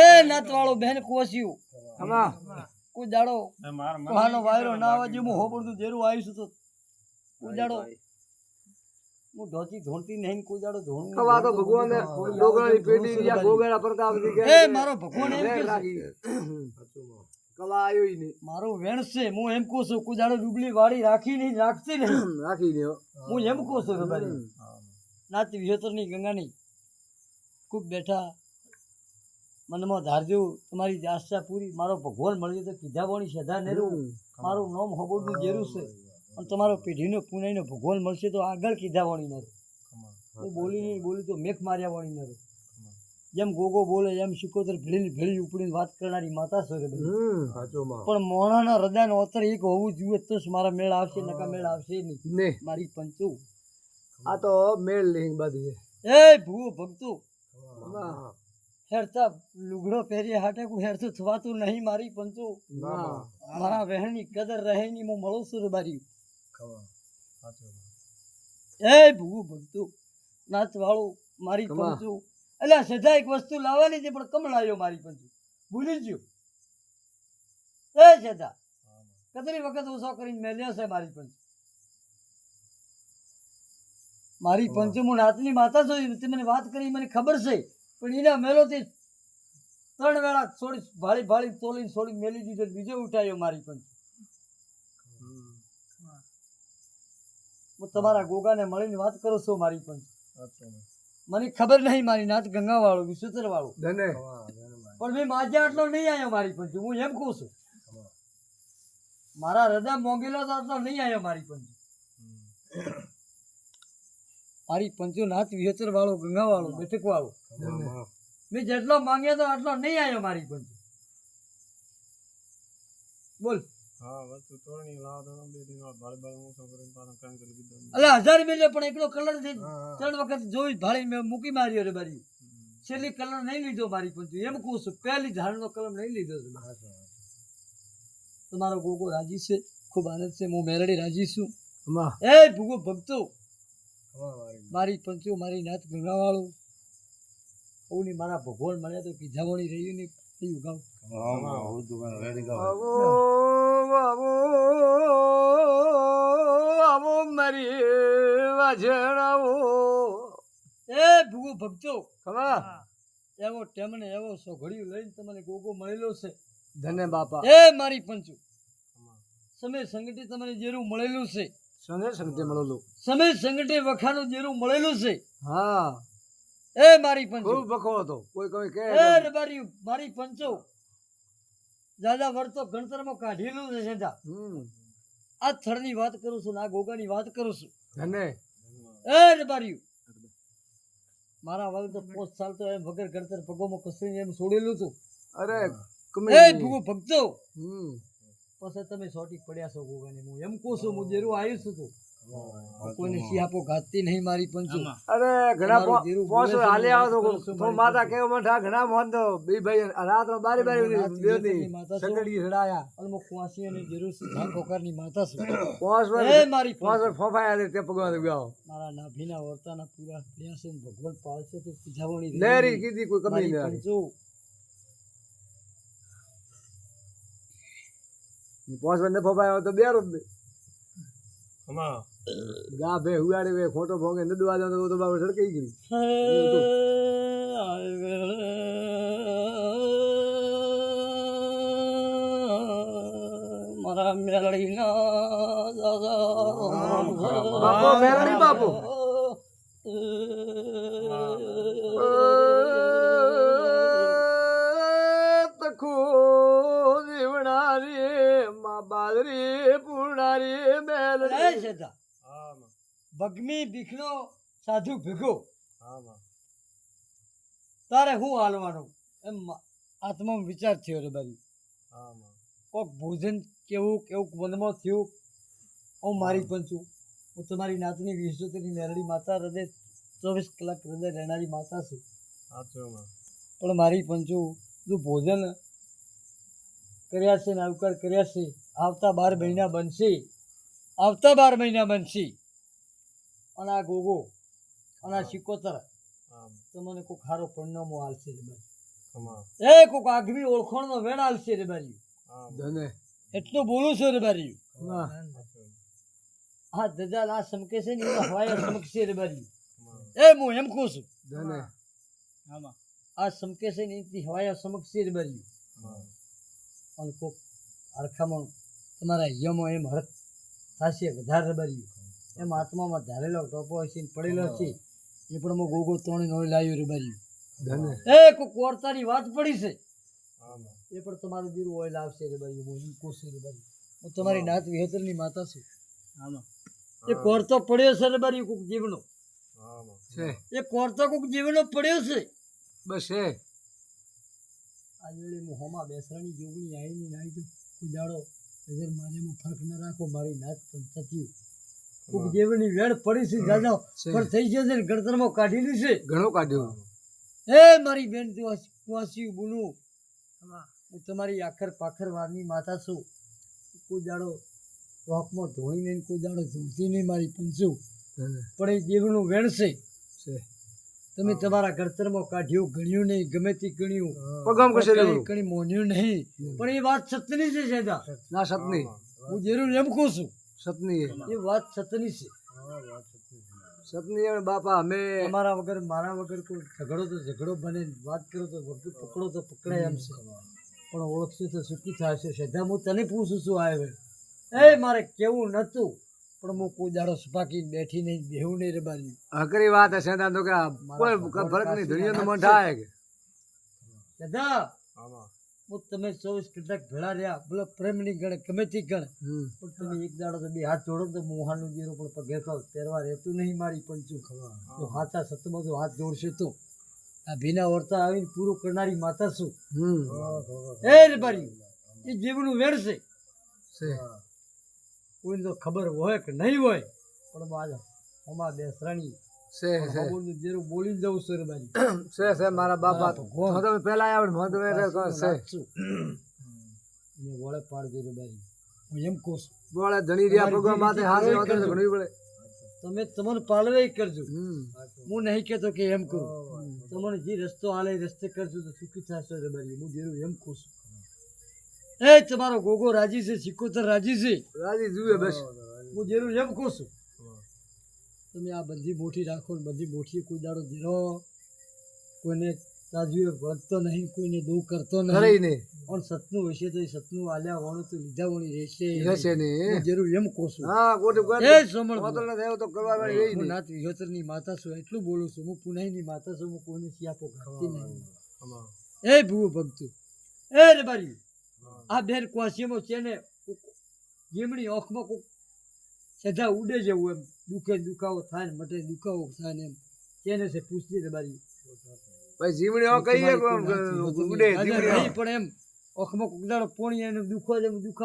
એ નાત વાળો બેન કોસ્યું કોઈ દાડો કોહાનો વાયરો ના આવે હું હોબડું જેરું આવીશું તો કોઈ દાડો હું ઢોચી ધોણતી નહીં કોઈ દાડો ધોણ કવા તો ભગવાન ડોગરાની પેટી રિયા ગોગેડા પ્રતાપ દી કે એ મારો ભગવાન એમ કે કવા આયો ઈ નહીં મારો વેણ છે હું એમ કહું છું કોઈ દાડો ડુબલી વાડી રાખી નહીં રાખતી નહીં રાખી દે હું એમ કહું છું કે ભાઈ નાતી વિહોતરની ગંગાની ખૂબ બેઠા મનમાં ધારજો તમારી આશા પૂરી મારો ભગવાન મળ્યો તો કીધા વણી સદા નેરું મારું નામ હબોડનું જેરું છે અને તમારો પેઢીનો પુનાઈનો ભગવાન મળશે તો આગળ કીધા વણી નરું હું બોલી નહીં બોલી તો મેઘ માર્યા વણી નરું જેમ ગોગો બોલે એમ શિકોતર ભેળી ઉપડીને વાત કરનારી માતા છે પણ મોણાના હૃદયનો અવતર એક હોવું જોઈએ તો જ મારા મેળ આવશે નકા મેળ આવશે નહીં મારી પંચુ આ તો મેળ લઈને બધી એ ભૂવો ભક્તો હેરતા લુગડો પહેરીએ હાટે કોઈ હેરતું થવાતું નહીં મારી પંચો મારા વહેણની કદર રહે ની હું મળું છું બારી એ ભૂવો ભક્તો નાચ વાળું મારી પંચો એટલે સજા એક વસ્તુ લાવવાની છે પણ કમ લાવ્યો મારી પંચો ભૂલી ગયો એ સજા કતરી વખત ઓછો કરીને મેલ્યો છે મારી પંચો મારી પંચો હું નાતની માતા જોઈ તે મને વાત કરી મને ખબર છે પણ એના મેલોથી 3 વેળા છોડી ભાળી તોલીને છોડી મેલી દીધો બીજો ઉઠાયો મારી પંચ હું તમારા ગોગાને મળીને વાત કરું છું મારી પંચ મને ખબર નહીં મારી નાત ગંગા વાળો વિસુતર વાળો પણ મેં માજ્યા આટલો નહીં આવ્યો મારી પંચ હું એમ કહું છું મારા હૃદય મોંઘેલો તો આટલો નહીં આવ્યો મારી પંચ મારી પંચો નાથ વિહતર વાળો ગંગા વાળો બેઠક વાળો મેં જેટલો માંગ્યો તો આટલો નહીં આવ્યો મારી પંચ બોલ અલા 1000 મિલ્યો પણ એકલો કલર 3 વખત જોઈ ભાળી મેં મૂકી માર્યો રે બારી છેલ્લી કલર નહીં લીધો મારી પંચો એમ કહું છું પહેલી ઝાડનો કલર નહીં લીધો તમારો ગોગો રાજી છે ખૂબ આનંદ છે હું મેરડી રાજી છું એ ભૂગો ભક્તો મારી પંચો મારી નાથ ગંગા વાળું ઓની મારા ભગવાન મળ્યા તો કીધાવણી રહ્યું ને કયું ગાવ આવો મારી વાજણાવો એ ભૂગો ભક્તો ખબર એવો ટેમને એવો સોઘડિયું લઈને તમને ગોગો મળેલો છે ધન્ય બાપા એ મારી પંચો સમય સંગઠે તમને જેરું મળેલું છે સમય સંગઠે વખાનું જેરું મળેલું છે હા એ મારી પંચો ખૂબ બખો હતો કોઈ કોઈ કહે એ મારી પંચો દાદા વર્તો ગણતરમાં કાઢેલું છે સેદા આ થળની વાત કરું છું આ ગોગાની વાત કરું છું ધને એ રબારીયું મારા વાલ તો 5 સાલ તો એમ વગર ગણતર પગોમાં કસરીને એમ છોડેલું હતું અરે એ ભૂગો ભક્તો પછી તમે સોટી પડ્યા છો ગોગાને હું એમ કહું છું હું જેરું આવ્યું છું તો કોઈને સિયાપો ઘાતતી નહીં મારી પંચો અરે ઘણા પોસો હાલે આવો તો માતા કેવો મઠા ઘણા મોન તો બી ભાઈ રાત નો બારી બેની સંગડી છડાયા અલમો કવાસી અને જરૂર છે ધાન પોકરની માતા છે પોસ એ મારી પોસ ફોફાયા લે તે પગવા ગયો મારા નાભીના વર્તાના પૂરા પ્યાસે ભગવાન પાળશે તો પીજાવણી લેરી કીધી કોઈ કમી નહીં પંચો પોસ ને ફોફાયો તો 2 રૂપિયા ગા બે હુવાડે વે ખોટો ભોગે નદવા જાવ તો બાબા સડકાઈ ગઈ મારા મેલડી ના બાપો મેલડી બાપો તખો જીવણારી મા બાદરી પૂર્ણારી મેલડી સદા ભગમી ભીખનો સાધુ ભેગો તારે હું હાલવાનું એમ આત્મા વિચાર થયો રે બારી કોક ભોજન કેવું મનમાં થયું હું મારી પંચું હું તમારી નાતની 20 મેરડી માતા હૃદય 24 કલાક હૃદય રહેનારી માતા છું પણ મારી પંચું જો ભોજન કર્યા છે ને આવકાર કર્યા છે આવતા 12 મહિના બનશે અને આ ગોગો અને આ સિકોતર તમને કોઈક સારો પરિણામો હાલશે રે બારી કમા એ કોઈક આગવી ઓળખાણનો વેણ હાલશે રે બારી ધને એટલું બોલું છું રે બારી હા આ દજાલ આ સમકે છે ને એના હવાયા સમકશે રે બારી એ હું એમ કહું છું ધને આ સમકે છે ને એની હવાયા સમકશે રે બારી અને કોક અરખામાં તમારા યમો એમ હરક થશે વધારે રબાર્યું એમ આત્મામાં ધારેલો ટોપો હશે ને પડેલો છે એ પણ હું ગોગો તોણી નોઈ લાવ્યું રબાર્યું ધને એ કોક વાર્તાની વાત પડી છે એ પણ તમારું દીરું ઓઇલ આવશે રબાર્યું હું એમ કહું છું રબાર્યું હું તમારી નાત વિહેતરની માતા છું એ કોરતો પડ્યો છે રબાર્યું કોક જીવનો છે એ કોરતો કોક જીવનો પડ્યો છે બસ છે આ જોડે હું હોમાં બેસરાની જોગણી આવીને નાહી દઉં ઉજાડો નજર મારેમાં ફરક ન રાખો મારી નાત પણ થતી કોક જેવની વેણ પડી છે દાદા પણ થઈ જશે ને ગણતરમાં કાઢી લીશે ઘણો કાઢ્યો એ મારી બેન તું કુંવાસી બોલું હું તમારી આખર પાખર વારની માતા છું કોઈ દાડો રોકમાં ધોઈને ને કોઈ દાડો ધૂળતી નહીં મારી પંચું ધને પણ એ જેવનું વેણ છે છે તમે તમારા ગણતરમાં કાઢ્યું ગણ્યું નહીં ગમે તે ગણ્યું પગમ કશે કઈ કણી મોન્યું નહીં પણ એ વાત સત્યની છે સેદા ના સતની હું જરૂર એમ કહું છું સતની એ વાત સત્યની છે સતની હવે બાપા અમે તમારા વગર મારા વગર કોઈ ઝઘડો તો ઝઘડો બને વાત કરો તો પકડો તો પકડાય એમ છે પણ ઓળખશે તો સુખી થશે શ્રદ્ધા હું તને પૂછું છું આવે એ મારે કેવું નહોતું પણ હું કોઈ દાડો સપાકી બેઠી નહીં બેહું નહીં રબારી હકરી વાત હશે તો કે કોઈ ફરક નહીં ધુનિયા તો મન થાય કે શ્રદ્ધા હું તમે 24 કલાક ભેળા રહ્યા બોલો પ્રેમની ગણ ગમે તે ગણ પણ તમે એક દાડો તો બે હાથ જોડો તો મોહાનું જેરું પણ પગે ખાવ પહેરવા રહેતું નહીં મારી પંચું તો હાથા સતમાં તો હાથ જોડશે તો આ ભીના વર્તા આવીને પૂરું કરનારી માતા છું એ રે બારી એ જીવનું વેણ છે છે કોઈને તો ખબર હોય કે નહીં હોય પણ આજે અમારા બેસરાણી છે છે ભગવાનનું જેરું બોલી જવું છે રે બારી છે મારા બાપા તો તમે પહેલા આવ્યા મોં તો છે નાખશું. એને વળે પાડજો રે બારી હું એમ કહું છું બોલે ધણી રહ્યા ભગવાન માથે હાથ વાતે તો ઘણી પડે તમે તમને પાલવે કરજો હું નહીં કહેતો કે એમ કરું તમને જે રસ્તો હાલે એ રસ્તે કરજો તો સુખી થશો રે બારી હું જેરું એમ કહું છું એ તમારો ગોગો રાજી છે સિકોતર રાજી છે રાજી જુએ બસ હું જેરું એમ કહું છું તમે આ બધી મોટી રાખો ને બધી મોટી કોઈ દાડો ધીરો કોઈને તાજુએ વળતો નહીં કોઈને દુઃખ કરતો કરે નહીં નહીં પણ સતનું હશે તો એ સતનું આલ્યા વાણું તો લીધા વાણી રહેશે રહેશે ને હું જરૂર એમ કહું છું હા ગોટું એ સમણ હોતલ ન થયો તો કરવા વાળી રહી હું નહીં નાથ વિહોતરની માતા છું એટલું બોલું છું હું પુનાઈની માતા છું હું કોઈને સિયાપો કરતી નહીં એ ભૂવો ભગતું એ રે બારી આ બેન કુવાસીમાં છે ને જેમની આંખમાં કોક સજા ઉડે જેવું એમ દુખે દુખાવો થાય ને મટે દુખાવો થાય ને એમ તેને છે પૂછતી રે બારી ભાઈ જીવણી હો કહીએ તમારી કોઈ નાથી ઉડે હોતી જીવણી નહીં, પણ એમ આંખમાં કોક દાડો પોણી એને દુખો જેમ દુખાવો